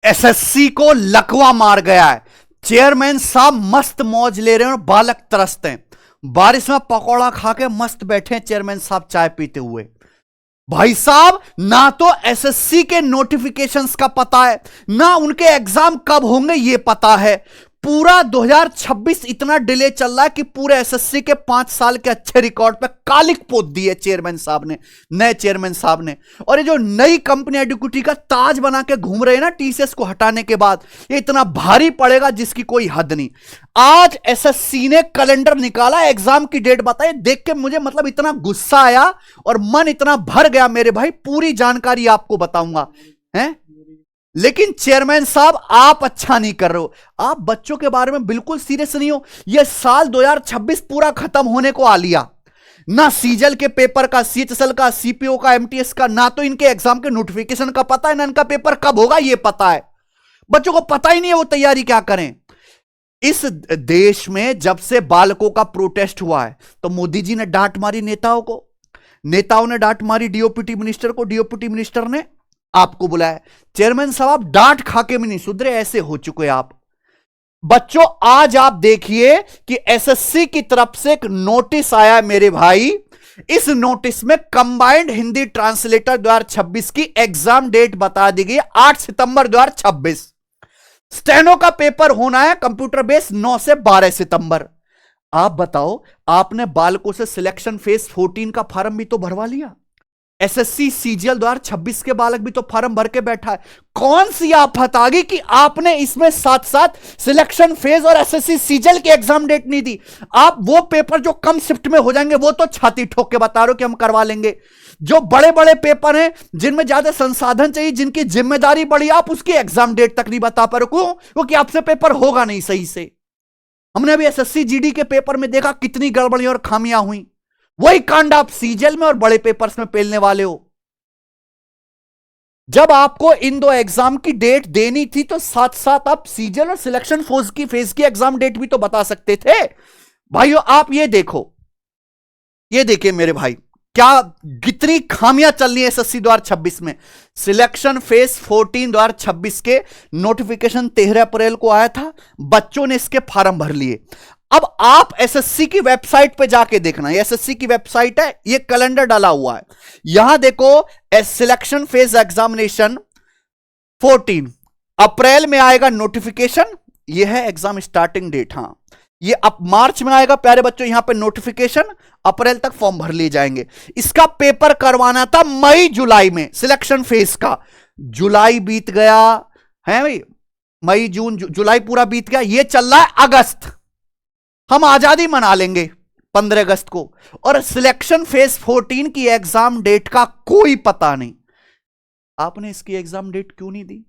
SSC को लकवा मार गया है। चेयरमैन साहब मस्त मौज ले रहे हैं और बालक तरसते हैं। बारिश में पकौड़ा खा के मस्त बैठे हैं चेयरमैन साहब चाय पीते हुए। भाई साहब, ना तो एसएससी के नोटिफिकेशंस का पता है, ना उनके एग्जाम कब होंगे ये पता है। पूरा 2026 इतना डिले चल रहा है कि पूरे एसएससी के 5 साल के अच्छे रिकॉर्ड पे कालिक पोत दी है चेयरमैन साहब ने, नए चेयरमैन साहब ने। और ये जो नई कंपनी एडुकेटी का ताज बना के घूम रहे हैं ना टीसीएस को हटाने के बाद, ये इतना भारी पड़ेगा जिसकी कोई हद नहीं। आज एसएससी ने कैलेंडर निकाला, एग्जाम की डेट बताई, देख के मुझे मतलब इतना गुस्सा आया और मन इतना भर गया मेरे भाई। पूरी जानकारी आपको बताऊंगा हैं, लेकिन चेयरमैन साहब आप अच्छा नहीं कर रहे हो। आप बच्चों के बारे में बिल्कुल सीरियस नहीं हो। यह साल 2026 पूरा खत्म होने को आ लिया, ना सीजल के पेपर का, सीएचएसएल का, सीपीओ का, एमटीएस का, ना तो इनके एग्जाम के नोटिफिकेशन का पता है, ना इनका पेपर कब होगा ये पता है। बच्चों को पता ही नहीं है वो तैयारी क्या करें। इस देश में जब से बालकों का प्रोटेस्ट हुआ है तो मोदी जी ने डांट मारी नेताओं को, नेताओं ने डांट मारी डीओपीटी मिनिस्टर को, डीओपीटी मिनिस्टर ने आपको बुलाया। चेयरमैन साहब डांट खा के भी नहीं सुधरे, ऐसे हो चुके आप। बच्चों आज आप देखिए कि एसएससी की तरफ से एक नोटिस आया मेरे भाई। इस नोटिस में कंबाइंड हिंदी ट्रांसलेटर 2026 की एग्जाम डेट बता दी गई 8 सितंबर 2026। स्टेनो का पेपर होना है कंप्यूटर बेस्ड 9 से 12 सितंबर। आप बताओ, आपने बालकों से सिलेक्शन फेज 14 का फॉर्म भी तो भरवा लिया। एसएससी सीजीएल 2026 के बालक भी तो फॉर्म भर के बैठा है। कौन सी आफत आ गई कि आपने इसमें साथ साथ सिलेक्शन फेज और एसएससी सीजीएल की एग्जाम डेट नहीं दी। आप वो पेपर जो कम शिफ्ट में हो जाएंगे वो तो छाती ठोक के बता रहे हो कि हम करवा लेंगे। जो बड़े बड़े पेपर हैं जिनमें ज्यादा संसाधन चाहिए, जिनकी जिम्मेदारी बड़ी, आप उसकी एग्जाम डेट तक नहीं बता पा रहे। क्यों? क्योंकि आपसे पेपर होगा नहीं सही से। हमने अभी एसएससी जीडी के पेपर में देखा कितनी गड़बड़ी और खामियां हुई। वही कांड आप सीजीएल में और बड़े पेपर्स में पेलने वाले हो। जब आपको इन दो एग्जाम की डेट देनी थी तो साथ साथ आप सीजीएल और सिलेक्शन फेज की एग्जाम डेट भी तो बता सकते थे। भाइयों आप ये देखो, ये देखिए मेरे भाई, क्या कितनी खामियां चल रही है एसएससी 2026 में। सिलेक्शन फेज 14 2026 के नोटिफिकेशन 13 अप्रैल को आया था, बच्चों ने इसके फॉर्म भर लिए। अब आप एसएससी की वेबसाइट पे जाके देखना, ये एसएससी की वेबसाइट है, ये कैलेंडर डाला हुआ है। यहां देखो, सिलेक्शन फेज एग्जामिनेशन 14 अप्रैल में आएगा नोटिफिकेशन, ये है एग्जाम स्टार्टिंग डेट। हां, ये अब मार्च में आएगा प्यारे बच्चों, यहां पे नोटिफिकेशन, अप्रैल तक फॉर्म भर लिए जाएंगे। इसका पेपर करवाना था मई जुलाई में, सिलेक्शन फेज का। जुलाई बीत गया है भाई, मई जून जुलाई पूरा बीत गया। ये चल रहा है अगस्त, हम आजादी मना लेंगे 15 अगस्त को, और सिलेक्शन फेज 14 की एग्जाम डेट का कोई पता नहीं। आपने इसकी एग्जाम डेट क्यों नहीं दी?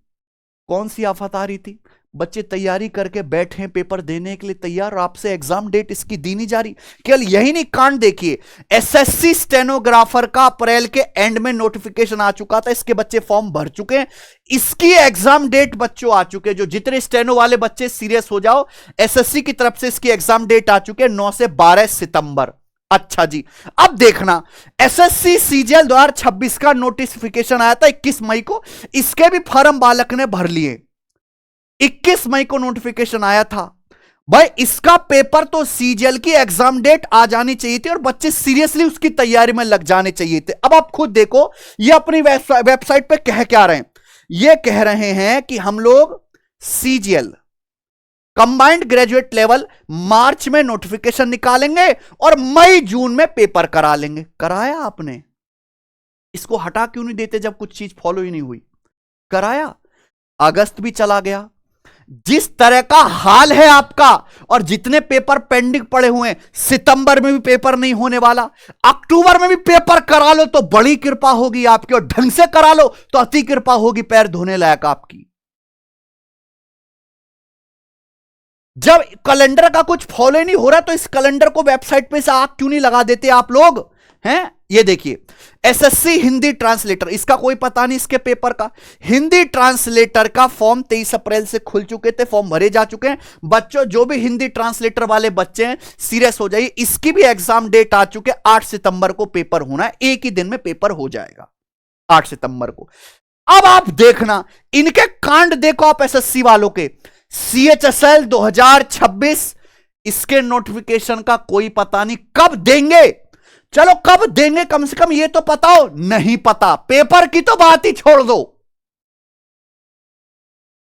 कौन सी आफत आ रही थी? बच्चे तैयारी करके बैठे हैं पेपर देने के लिए तैयार, और आपसे एग्जाम डेट इसकी दी नहीं जा रही। केवल यही नहीं, कांड देखिए, एसएससी स्टेनोग्राफर का अप्रैल के एंड में नोटिफिकेशन आ चुका था, इसके बच्चे फॉर्म भर चुके हैं, इसकी एग्जाम डेट बच्चों आ चुके हैं। जो जितने स्टेनो वाले बच्चे सीरियस हो जाओ, एसएससी की तरफ से इसकी एग्जाम डेट आ चुके हैं 9 से 12 सितंबर। अच्छा जी, अब देखना, एसएससी सीजीएल 2026 का नोटिफिकेशन आया था 21 मई को, इसके भी फॉर्म बालक ने भर लिए। 21 मई को नोटिफिकेशन आया था। भाई इसका पेपर तो सीजीएल की एग्जाम डेट आ जानी चाहिए थी और बच्चे सीरियसली उसकी तैयारी में लग जाने चाहिए थे। अब आप खुद देखो, ये अपनी वेबसाइट पे कह क्या रहे हैं। ये कह रहे हैं कि हम लोग सीजीएल कंबाइंड ग्रेजुएट लेवल मार्च में नोटिफिकेशन निकालेंगे और मई जून में पेपर करा लेंगे। कराया आपने? इसको हटा क्यों नहीं देते जब कुछ चीज फॉलो ही नहीं हुई? कराया। अगस्त भी चला गया। जिस तरह का हाल है आपका, और जितने पेपर पेंडिंग पड़े हुए हैं, सितंबर में भी पेपर नहीं होने वाला, अक्टूबर में भी पेपर करा लो तो बड़ी कृपा होगी आपकी, और ढंग से करा लो तो अति कृपा होगी, पैर धोने लायक आपकी। जब कैलेंडर का कुछ फॉलो नहीं हो रहा तो इस कैलेंडर को वेबसाइट पे से आग क्यों नहीं लगा देते आप लोग हैं? ये देखिए, एसएससी हिंदी ट्रांसलेटर, इसका कोई पता नहीं इसके पेपर का। हिंदी ट्रांसलेटर का फॉर्म 23 अप्रैल से खुल चुके थे, फॉर्म भरे जा चुके हैं। बच्चों जो भी हिंदी ट्रांसलेटर वाले बच्चे हैं सीरियस हो जाइए, इसकी भी एग्जाम डेट आ चुके, 8 सितंबर को पेपर होना है, एक ही दिन में पेपर हो जाएगा 8 सितंबर को। अब आप देखना इनके कांड देखो आप एसएससी वालों के। सीएचएसएल 2026 इसके नोटिफिकेशन का कोई पता नहीं, कब देंगे? चलो कब देंगे कम से कम ये तो पता हो, नहीं पता। पेपर की तो बात ही छोड़ दो।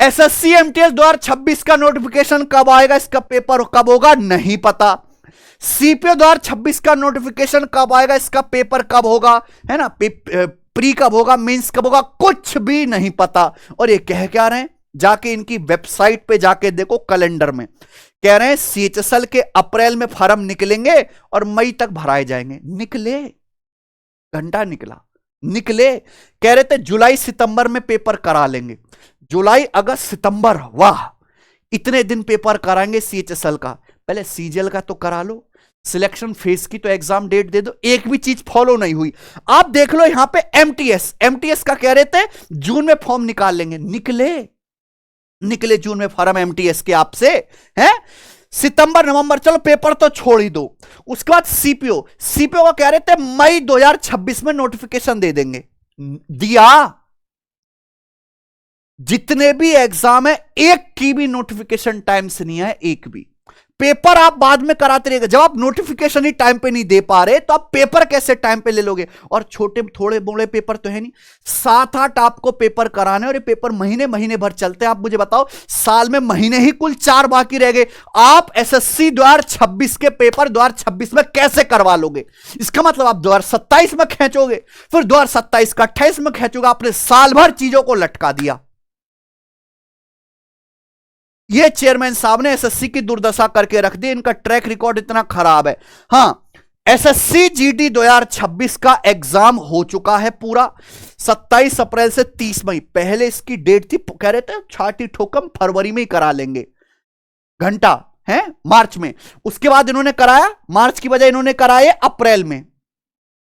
एसएससी एमटीएस 2026 का नोटिफिकेशन कब आएगा, इसका पेपर कब होगा, नहीं पता। सीपीओ 2026 का नोटिफिकेशन कब आएगा, इसका पेपर कब होगा, है ना, प्री कब होगा, मेंस कब होगा, कुछ भी नहीं पता। और ये कह क्या रहे हैं, जाके इनकी वेबसाइट पे जाके देखो, कैलेंडर में कह रहे हैं सीएचएसएल के अप्रैल में फॉर्म निकलेंगे और मई तक भराए जाएंगे। निकले, घंटा निकले। कह रहे थे जुलाई सितंबर में पेपर करा लेंगे, जुलाई अगस्त सितंबर, वाह इतने दिन पेपर कराएंगे सीएचएसएल का। पहले सीजीएल का तो करा लो, सिलेक्शन फेज की तो एग्जाम डेट दे दो। एक भी चीज फॉलो नहीं हुई। आप देख लो यहां पे एमटीएस का कह रहे थे जून में फॉर्म निकाल लेंगे, निकले जून में फॉर्म एमटीएस के आपसे, हैं सितंबर नवंबर, चलो पेपर तो छोड़ ही दो। उसके बाद सीपीओ का कह रहे थे मई 2026 में नोटिफिकेशन दे देंगे, दिया। जितने भी एग्जाम है एक की भी नोटिफिकेशन टाइम से नहीं है, एक भी। पेपर आप बाद में कराते रहेगा, जब आप नोटिफिकेशन ही टाइम पे नहीं दे पा रहे तो आप पेपर कैसे टाइम पे ले लोगे? और छोटे थोड़े बोले पेपर तो है नहीं, 7-8 आपको पेपर कराने, और ये पेपर महीने भर चलते हैं। आप मुझे बताओ, साल में महीने ही कुल 4 बाकी रह गए, आप एसएससी 2026 के पेपर 2026 में कैसे करवा लोगे? इसका मतलब आप 2027 में खींचोगे, फिर 2027 का 28 में खींचोगे। आपने साल भर चीजों को लटका दिया। ये चेयरमैन साहब ने एसएससी की दुर्दशा करके रख दी, इनका ट्रैक रिकॉर्ड इतना खराब है। हां, एसएससी जीडी 2026 का एग्जाम हो चुका है पूरा, 27 अप्रैल से 30 मई। पहले इसकी डेट थी, कह रहे थे छाटी ठोकम फरवरी में ही करा लेंगे, घंटा है मार्च में। उसके बाद इन्होंने कराया, मार्च की बजाय इन्होंने कराया अप्रैल में।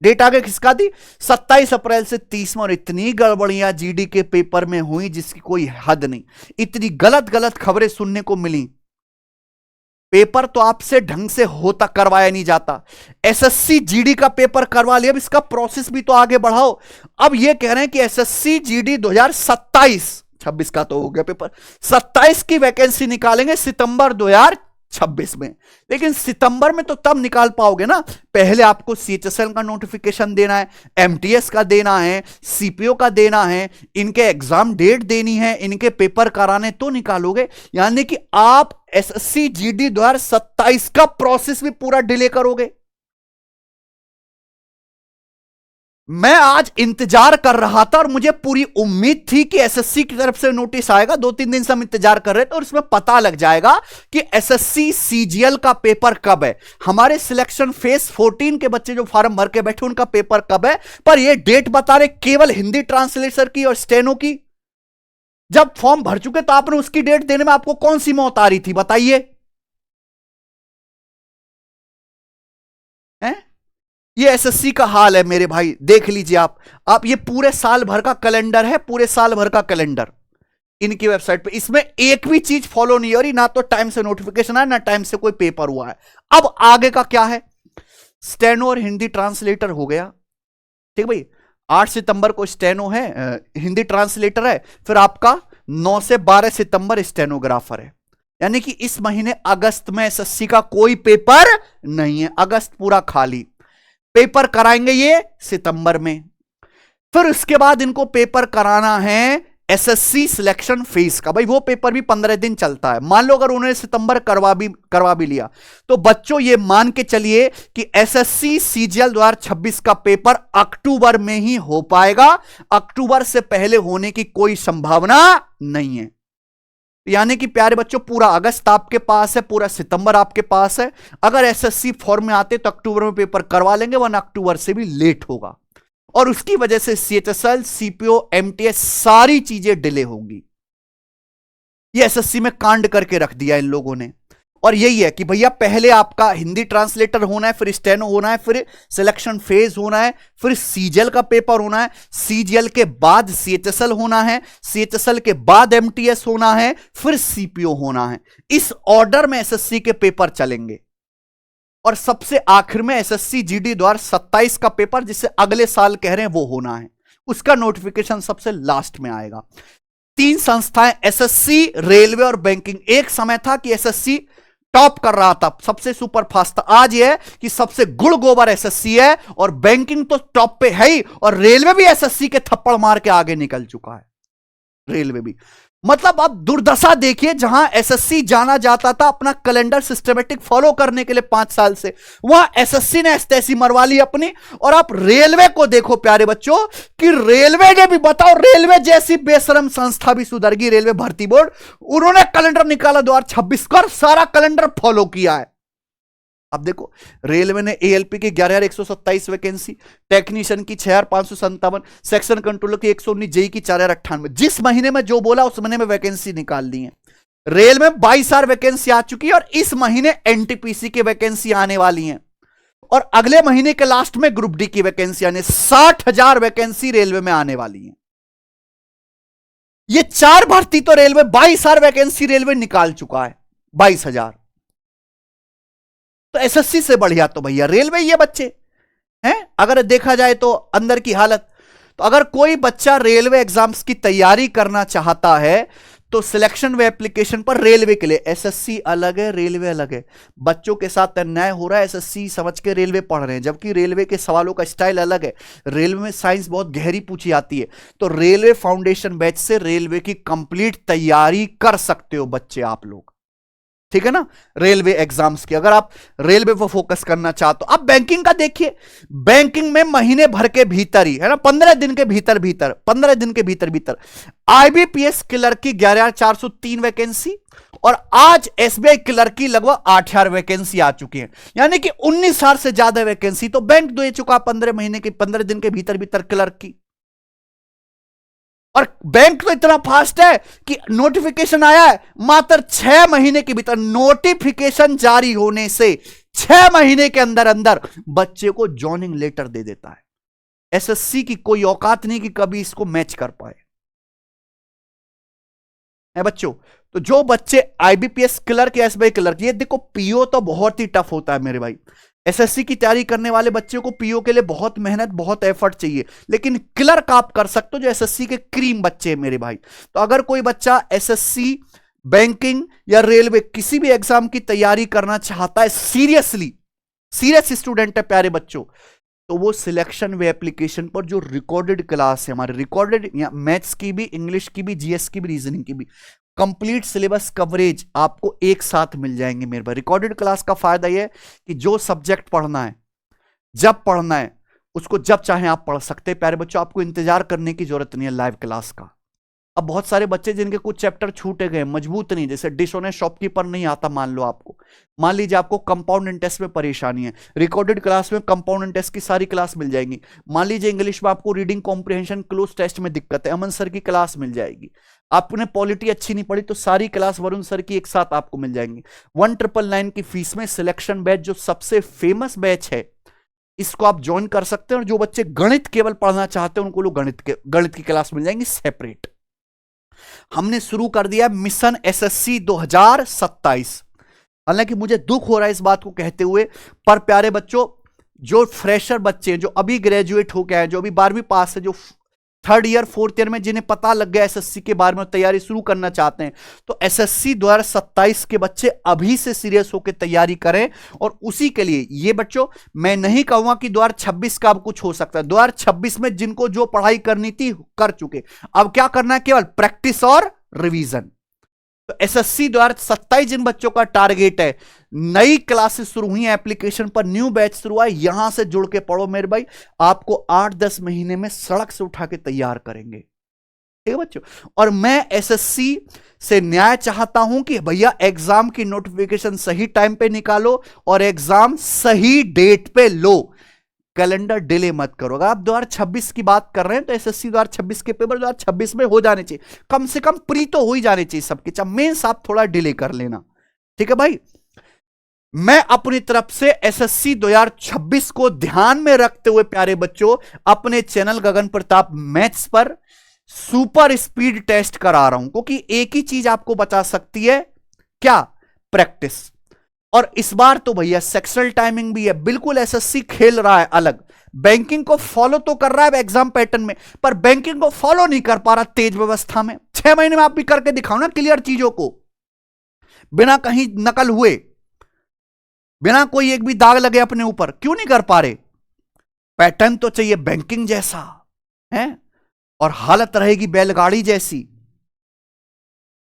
डेट आगे खिसका दी 27 अप्रैल से 30 में। और इतनी गड़बड़ियां जीडी के पेपर में हुई जिसकी कोई हद नहीं, इतनी गलत खबरें सुनने को मिली। पेपर तो आपसे ढंग से होता करवाया नहीं जाता। एसएससी जीडी का पेपर करवा लिया, अब इसका प्रोसेस भी तो आगे बढ़ाओ। अब ये कह रहे हैं कि एसएससी जीडी 2027, 26 का तो हो गया पेपर, 27 की वैकेंसी निकालेंगे सितंबर 2026 में। लेकिन सितंबर में तो तब निकाल पाओगे ना, पहले आपको सीएचएसएल का नोटिफिकेशन देना है, एमटीएस का देना है, सीपीओ का देना है, इनके एग्जाम डेट देनी है, इनके पेपर कराने तो निकालोगे। यानी कि आप एसएससी जीडी 2027 का प्रोसेस भी पूरा डिले करोगे। मैं आज इंतजार कर रहा था और मुझे पूरी उम्मीद थी कि एसएससी की तरफ से नोटिस आएगा। 2-3 दिन से हम इंतजार कर रहे थे और उसमें पता लग जाएगा कि एसएससी सीजीएल का पेपर कब है। हमारे सिलेक्शन फेज 14 के बच्चे जो फॉर्म भर के बैठे उनका पेपर कब है, पर यह डेट बता रहे केवल हिंदी ट्रांसलेटर की और स्टेनो की। जब फॉर्म भर चुके तो आपने उसकी डेट देने में आपको कौन सी मौत आ रही थी, बताइए? ये एसएससी का हाल है मेरे भाई, देख लीजिए आप ये पूरे साल भर का कैलेंडर है, पूरे साल भर का कैलेंडर इनकी वेबसाइट पे। इसमें एक भी चीज फॉलो नहीं हो रही, ना तो टाइम से नोटिफिकेशन आया, ना टाइम से कोई पेपर हुआ है। अब आगे का क्या है? स्टेनो और हिंदी ट्रांसलेटर हो गया, ठीक भाई। 8 सितंबर को स्टेनो है, हिंदी ट्रांसलेटर है, फिर आपका 9 से 12 सितंबर स्टेनोग्राफर है। यानी कि इस महीने अगस्त में एसएससी का कोई पेपर नहीं है, अगस्त पूरा खाली। पेपर कराएंगे ये सितंबर में, फिर उसके बाद इनको पेपर कराना है एसएससी सिलेक्शन फेज का। भाई वो पेपर भी 15 दिन चलता है। मान लो अगर उन्होंने सितंबर करवा भी लिया तो बच्चों ये मान के चलिए कि एसएससी सीजीएल 2026 का पेपर अक्टूबर में ही हो पाएगा, अक्टूबर से पहले होने की कोई संभावना नहीं है। यानी कि प्यारे बच्चों, पूरा अगस्त आपके पास है, पूरा सितंबर आपके पास है। अगर एसएससी फॉर्म में आते तो अक्टूबर में पेपर करवा लेंगे, वरना अक्टूबर से भी लेट होगा। और उसकी वजह से सीएचएसएल, सीपीओ, एमटीएस सारी चीजें डिले होंगी। ये एसएससी में कांड करके रख दिया इन लोगों ने। और यही है कि भैया पहले आपका हिंदी ट्रांसलेटर होना है, फिर स्टेनो होना है, फिर सिलेक्शन फेज होना है, फिर सीजीएल का पेपर होना है, सीजीएल के बाद सीएचएसएल होना है, सीएचएसएल के बाद एमटीएस होना है, फिर सीपीओ होना है। इस ऑर्डर में एसएससी के पेपर चलेंगे। और सबसे आखिर में एसएससी जीडी 2027 का पेपर, जिसे अगले साल कह रहे हैं, वो होना है। उसका नोटिफिकेशन सबसे लास्ट में आएगा। 3 संस्थाएं, एसएससी, रेलवे और बैंकिंग। एक समय था कि एसएससी टॉप कर रहा था, सबसे सुपर फास्ट था। आज यह है कि सबसे गुड़ गोबर एसएससी है, और बैंकिंग तो टॉप पे है ही, और रेलवे भी एसएससी के थप्पड़ मार के आगे निकल चुका है। रेलवे भी, मतलब अब दुर्दशा देखिए, जहां एसएससी जाना जाता था अपना कैलेंडर सिस्टमेटिक फॉलो करने के लिए 5 साल से, वहां एसएससी ने ऐसी मरवा ली अपनी। और आप रेलवे को देखो प्यारे बच्चों, कि रेलवे ने भी, बताओ, रेलवे जैसी बेशरम संस्था भी सुधर गई, रेलवे भर्ती बोर्ड, उन्होंने कैलेंडर निकाला 2026 का, सारा कैलेंडर फॉलो किया है। अब देखो, रेलवे ने एएलपी की 11,127 वैकेंसी, टेक्नीशियन की 6,557, सेक्शन कंट्रोलर की 119, जेई की 4,098। जिस महीने में जो बोला उस महीने में वैकेंसी निकाल दी है। रेल में 22,000 वैकेंसी आ चुकी है, और इस महीने एनटीपीसी की वैकेंसी आने वाली है, और अगले महीने के लास्ट में ग्रुप डी की वैकेंसी आने, 60,000 वैकेंसी रेलवे में आने वाली है। ये 4 भर्ती तो रेलवे, 22,000 वैकेंसी रेलवे निकाल चुका है, 22,000। तो एसएससी से बढ़िया तो भैया रेलवे ये बच्चे हैं, अगर देखा जाए तो अंदर की हालत। तो अगर कोई बच्चा रेलवे एग्जाम्स की तैयारी करना चाहता है तो सिलेक्शन व एप्लीकेशन पर रेलवे के लिए, एसएससी अलग है, रेलवे अलग है। बच्चों के साथ अन्याय हो रहा है, एसएससी समझ के रेलवे पढ़ रहे हैं, जबकि रेलवे के सवालों का स्टाइल अलग है। रेलवे में साइंस बहुत गहरी पूछी आती है। तो रेलवे फाउंडेशन बैच से रेलवे की कंप्लीट तैयारी कर सकते हो बच्चे आप लोग, ठीक है ना, रेलवे एग्जाम्स की, अगर आप रेलवे पर फोकस करना चाहते हो। अब बैंकिंग का देखिए, बैंकिंग में महीने भर के भीतर ही है ना, 15 दिन के भीतर 15 दिन के भीतर आईबीपीएस क्लर्क की 11,403 वैकेंसी, और आज एसबीआई क्लर्क की लगभग 8,000 वैकेंसी आ चुकी है, यानी कि 19,000 से ज्यादा वैकेंसी तो बैंक दे चुका 15 दिन के भीतर क्लर्क की। और बैंक तो इतना फास्ट है कि नोटिफिकेशन आया है मात्र 6 महीने के भीतर, नोटिफिकेशन जारी होने से 6 महीने के अंदर अंदर बच्चे को जॉइनिंग लेटर दे देता है। एसएससी की कोई औकात नहीं कि कभी इसको मैच कर पाए है बच्चों। तो जो बच्चे आईबीपीएस क्लर्क या एसबीआई क्लर्क, ये देखो पीओ तो बहुत ही टफ होता है मेरे भाई। एसएससी की तैयारी करने वाले बच्चों को पीओ के लिए बहुत मेहनत, बहुत एफर्ट चाहिए, लेकिन क्लर्क आप कर सकते हो जो एसएससी के क्रीम बच्चे हैं मेरे भाई। तो अगर कोई बच्चा एसएससी, बैंकिंग या रेलवे किसी भी एग्जाम की तैयारी करना चाहता है, सीरियस स्टूडेंट है प्यारे बच्चों, तो वो सिलेक्शन वे एप्लीकेशन पर जो रिकॉर्डेड क्लास है हमारे, रिकॉर्डेड मैथ्स की भी, इंग्लिश की भी, जीएस की भी, रीजनिंग की भी, कंप्लीट सिलेबस कवरेज आपको एक साथ मिल जाएंगे मेरे भाई। रिकॉर्डेड क्लास का फायदा यह है कि जो सब्जेक्ट पढ़ना है, जब पढ़ना है, उसको जब चाहे आप पढ़ सकते हैं प्यारे बच्चों। आपको इंतजार करने की जरूरत नहीं है लाइव क्लास का। अब बहुत सारे बच्चे जिनके कुछ चैप्टर छूटे गए, मजबूत नहीं, जैसे डिसऑनेस्ट शॉपकीपर नहीं आता, मान लीजिए आपको कंपाउंड इंटरेस्ट में परेशानी है, रिकॉर्डेड क्लास में कंपाउंड इंटरेस्ट की सारी क्लास मिल जाएंगी। मान लीजिए इंग्लिश में आपको रीडिंग कॉम्प्रिहेंशन क्लोज टेस्ट में दिक्कत है, अमन सर की क्लास मिल जाएगी। आपने पॉलिटी अच्छी नहीं पढ़ी तो सारी क्लास वरुण सर की एक साथ आपको मिल जाएंगी। 1999 की फीस में सिलेक्शन बैच जो सबसे फेमस बैच है, इसको आप ज्वाइन कर सकते हैं। और जो बच्चे गणित केवल पढ़ना चाहते हैं उनको लोग गणित की क्लास मिल जाएंगी सेपरेट। हमने शुरू कर दिया मिशन एसएससी 2027। हालांकि मुझे दुख हो रहा है इस बात को कहते हुए, पर प्यारे बच्चों, जो फ्रेशर बच्चे हैं, जो अभी ग्रेजुएट हो गए हैं, जो अभी 12वीं पास है, जो 3rd ईयर 4th ईयर में जिन्हें पता लग गया एसएससी के बारे में, तैयारी शुरू करना चाहते हैं, तो एसएससी 2027 के बच्चे अभी से सीरियस होकर तैयारी करें। और उसी के लिए ये बच्चों, मैं नहीं कहूंगा कि 2026 का अब कुछ हो सकता है। 2026 में जिनको जो पढ़ाई करनी थी कर चुके, अब क्या करना है, केवल प्रैक्टिस और रिवीजन। तो एसएससी 2027 जिन बच्चों का टारगेट है, नई क्लासेस शुरू हुई हैं, एप्लीकेशन पर न्यू बैच शुरू हुआ है, यहां से जुड़ के पढ़ो मेरे भाई, आपको 8-10 महीने में सड़क से उठा के तैयार करेंगे, ठीक है बच्चों। और मैं एसएससी से न्याय चाहता हूं कि भैया एग्जाम की नोटिफिकेशन सही टाइम पे निकालो और एग्जाम सही डेट पे लो, कैलेंडर डिले मत करो। अगर आप 2026 की बात कर रहे हैं तो एसएससी 2026 के पेपर 2026 में हो जाने चाहिए, कम से कम प्री तो हो ही जाने चाहिए सबके, चाहे मेंस आप थोड़ा डिले कर लेना, ठीक है भाई। मैं अपनी तरफ से एसएससी 2026 को ध्यान में रखते हुए प्यारे बच्चों, अपने चैनल गगन प्रताप मैथ्स पर सुपर स्पीड टेस्ट करा रहा हूं, क्योंकि एक ही चीज आपको बचा सकती है, क्या, प्रैक्टिस। और इस बार तो भैया सेक्शनल टाइमिंग भी है, बिल्कुल एसएससी खेल रहा है अलग। बैंकिंग को फॉलो तो कर रहा है एग्जाम पैटर्न में, पर बैंकिंग को फॉलो नहीं कर पा रहा तेज व्यवस्था में। 6 महीने में आप भी करके दिखाओ ना क्लियर चीजों को, बिना कहीं नकल हुए, बिना कोई एक भी दाग लगे अपने ऊपर। क्यों नहीं कर पा रहे? पैटर्न तो चाहिए बैंकिंग जैसा है, और हालत रहेगी बैलगाड़ी जैसी।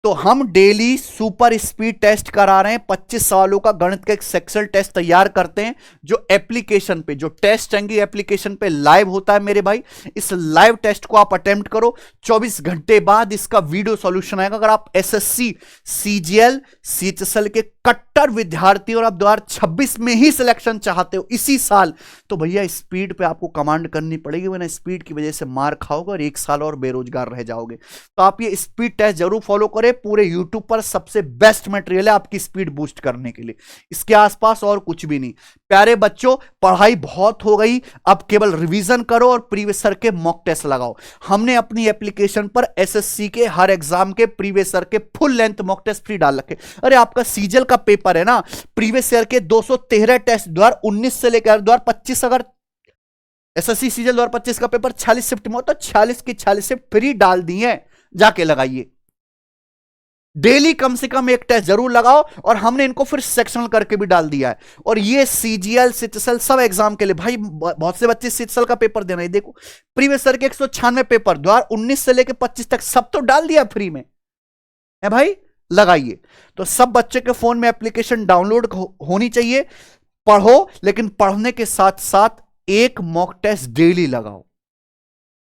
तो हम डेली सुपर स्पीड टेस्ट करा रहे हैं। 25 सालों का गणित का एक सेक्शनल टेस्ट तैयार करते हैं, जो एप्लीकेशन पे, जो टेस्ट चंगी एप्लीकेशन पे लाइव होता है मेरे भाई। इस लाइव टेस्ट को आप अटेम्प्ट करो, 24 घंटे बाद इसका वीडियो सॉल्यूशन आएगा। अगर आप एसएससी, सीजीएल, सीएचएसएल के कट्टर विद्यार्थी और आप 2026 में ही सिलेक्शन चाहते हो इसी साल, तो भैया स्पीड पे आपको कमांड करनी पड़ेगी, वरना स्पीड की वजह से मार खाओगे और 1 साल और बेरोजगार रह जाओगे। तो आप ये स्पीड टेस्ट जरूर फॉलो करें। पूरे यूट्यूब पर सबसे बेस्ट मटेरियल है आपकी स्पीड बूस्ट करने के लिए, इसके आसपास और कुछ भी नहीं। प्यारे बच्चों, पढ़ाई बहुत हो गई, अब केवल रिवीजन करो और प्रीवियस ईयर के मॉक टेस्ट लगाओ। हमने अपनी एप्लीकेशन पर एसएससी के हर एग्जाम के प्रीवियस ईयर के full length mock test free डाल रखे। अरे आपका सीजल का पेपर है ना, प्रीवियस ईयर के 213 टेस्ट 2019 से लेकर 2025, अगर एसएससी सीजल 2025 का पेपर 46 शिफ्ट में हो तो 46 की 46 शिफ्ट फ्री डाल दी है, जाके लगाइए। डेली कम से कम एक टेस्ट जरूर लगाओ, और हमने इनको फिर सेक्शनल करके भी डाल दिया है। और ये सीजीएल, सीएचएसएल सब एग्जाम के लिए भाई, बहुत से बच्चे सीएचएसएल का पेपर देना है। देखो प्रीवियस ईयर के 196 पेपर 2019 से लेकर 25 तक सब तो डाल दिया फ्री में है भाई, लगाइए। तो सब बच्चे के फोन में एप्लीकेशन डाउनलोड होनी चाहिए। पढ़ो, लेकिन पढ़ने के साथ साथ एक मॉक टेस्ट डेली लगाओ,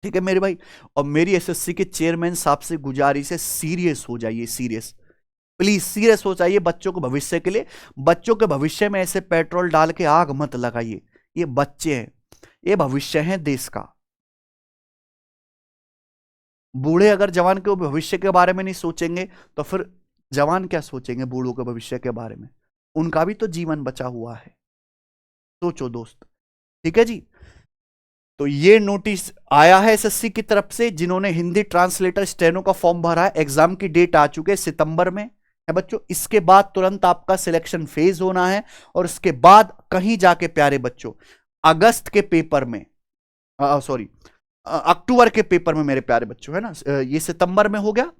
ठीक है मेरे भाई। और मेरी एसएससी के चेयरमैन साहब से गुजारिश है, सीरियस हो जाइए, सीरियस, प्लीज सीरियस हो जाइए बच्चों के भविष्य के लिए। बच्चों के भविष्य में ऐसे पेट्रोल डाल के आग मत लगाइए। ये बच्चे हैं, ये भविष्य है देश का। बूढ़े अगर जवान के भविष्य के बारे में नहीं सोचेंगे तो फिर जवान क्या सोचेंगे बूढ़ों के भविष्य के बारे में? उनका भी तो जीवन बचा हुआ है, सोचो दोस्त, ठीक है जी। तो ये नोटिस आया है एसएससी की तरफ से, जिन्होंने हिंदी ट्रांसलेटर स्टेनो का फॉर्म भरा है। एग्जाम की डेट आ चुके सितंबर में है बच्चों। इसके बाद तुरंत आपका सिलेक्शन फेज होना है, और इसके बाद कहीं जाके प्यारे बच्चों अगस्त के पेपर में, सॉरी अक्टूबर के पेपर में मेरे प्यारे बच्चों, है ना, ये सितंबर में हो गया,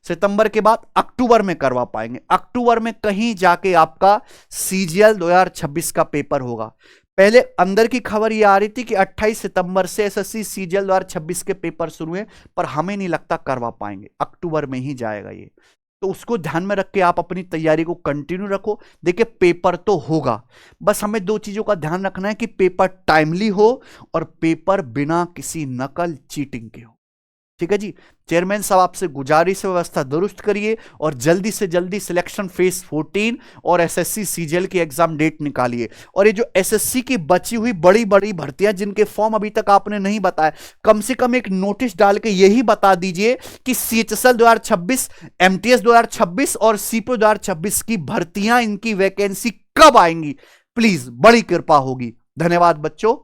सितंबर के बाद अक्टूबर में करवा पाएंगे। अक्टूबर में कहीं जाके आपका सीजीएल 2026 का पेपर होगा। पहले अंदर की खबर ये आ रही थी कि 28 सितंबर से एसएससी सीजीएल 2026 के पेपर शुरू हैं, पर हमें नहीं लगता करवा पाएंगे, अक्टूबर में ही जाएगा ये। तो उसको ध्यान में रख के आप अपनी तैयारी को कंटिन्यू रखो। देखिए पेपर तो होगा, बस हमें 2 चीजों का ध्यान रखना है कि पेपर टाइमली हो और पेपर बिना किसी नकल चीटिंग के हो, ठीक है जी। चेयरमैन साहब आपसे गुजारिश है, व्यवस्था दुरुस्त करिए और जल्दी से जल्दी सिलेक्शन फेज 14 और एसएससी सीजीएल की एग्जाम डेट निकालिए। और ये जो एसएससी की बची हुई बड़ी बड़ी भर्तियां जिनके फॉर्म अभी तक आपने नहीं बताया, कम से कम एक नोटिस डाल के यही बता दीजिए कि सीएचएसएल 2026, एमटीएस 2026 और सीपीओ 2026 की भर्तियां, इनकी वैकेंसी कब आएंगी, प्लीज, बड़ी कृपा होगी। धन्यवाद बच्चों।